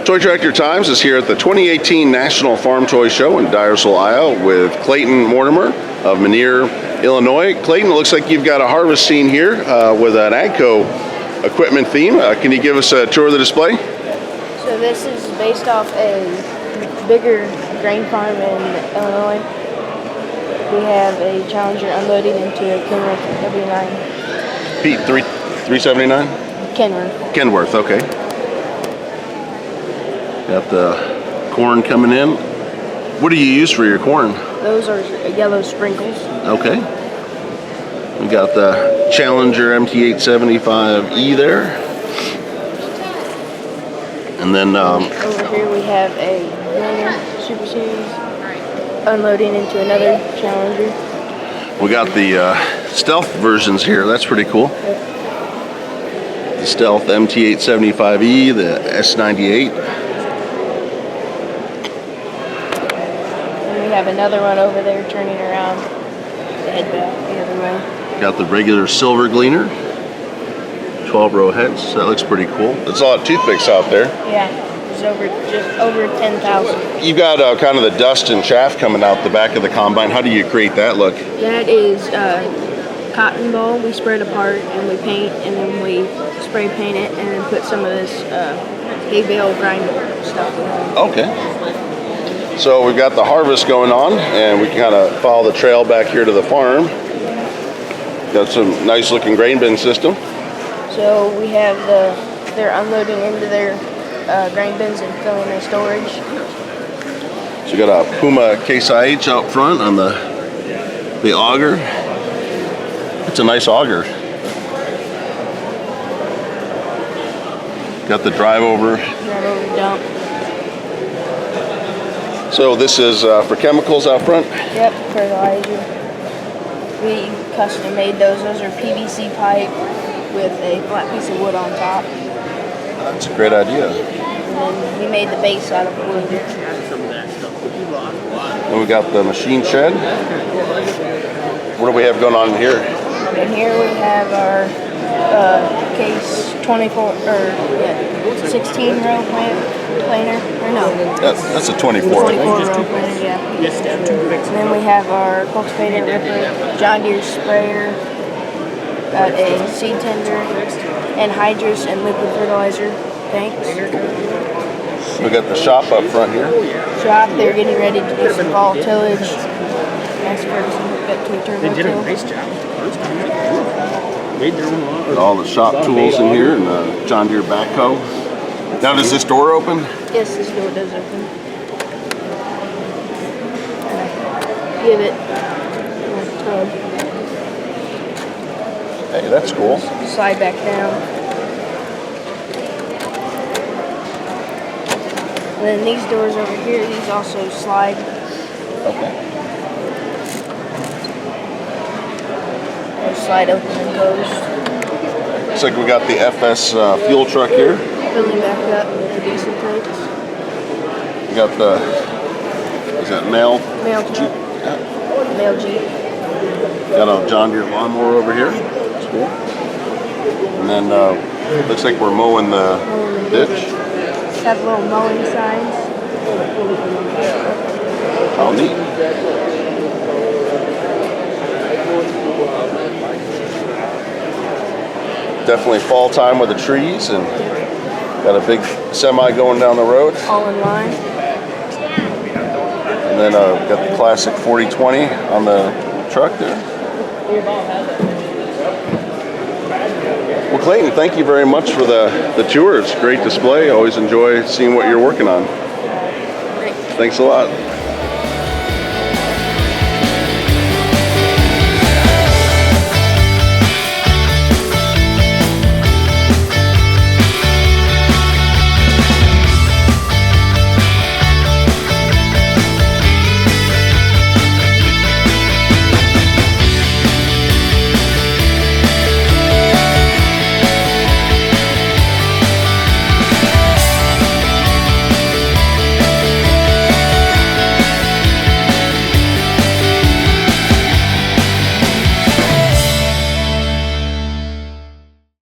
Toy Tractor Times is here at the 2018 National Farm Toy Show in Dyersville, Iowa with Clayton Mortimer of Menier, Illinois. Clayton, it looks like you've got a harvest scene here with an AGCO equipment theme. Can you give us a tour of the display? So this is based off a bigger grain farm in Illinois. We have a Challenger unloading into a Kenworth W9. Pete, 379? Kenworth, okay. Got the corn coming in. What do you use for your corn? Those are yellow sprinkles. Okay. We got the Challenger MT875E there. And then over here we have a Gleaner Super Series unloading into another Challenger. We got the Stealth versions here. That's pretty cool. The Stealth MT875E, the S98. We have another one over there turning around the head back the other way. Got the regular silver Gleaner, 12-row heads. That looks pretty cool. There's a lot of toothpicks out there. Yeah, there's just over 10,000. You've got kind of the dust and chaff coming out the back of the combine. How do you create that look? That is cotton ball. We spread apart and we paint, and then we spray paint it, and then put some of this hay bale grind stuff in. Okay. So we've got the harvest going on, and we can kind of follow the trail back here to the farm. Got some nice looking grain bin system. So we have they're unloading into their grain bins and filling their storage. So we got a Puma Case IH out front on the auger. It's a nice auger. Got the drive over dump. So this is for chemicals out front? Yep, fertilizer. We custom made those. Those are PVC pipe with a flat piece of wood on top. That's a great idea. And then we made the base out of wood. And we got the machine shed. What do we have going on in here? And here we have our case 16-row planer. Or no. That's a 24. 24-row planer, yeah. And then we have our cultivator ripper, John Deere sprayer, got a seed tender, and hydrous and liquid fertilizer tanks. We got the shop up front here. Shop, they're getting ready to do some fall tillage. Nice Ferguson hooked up to a turbo. They did a nice job. Made their own lawn. Got all the shop tools in here, and the John Deere backhoe. Now, does this door open? Yes, this door does open. Give it a tug. Hey, that's cool. Slide back down. And then these doors over here, these also slide. Okay. They slide open and closed. Looks like we got the FS fuel truck here. Filling back up with the diesel tanks. We got the, is that mail? Mail Jeep? truck. Yeah. Mail Jeep. Got a John Deere lawnmower over here. That's cool. And then looks like we're mowing the ditch. Have little mowing signs. Oh, neat. Definitely fall time with the trees, and got a big semi going down the road. All in line. And then got the classic 4020 on the truck there. Well, Clayton, thank you very much for the tour. It's a great display. Always enjoy seeing what you're working on. Great. Thanks a lot.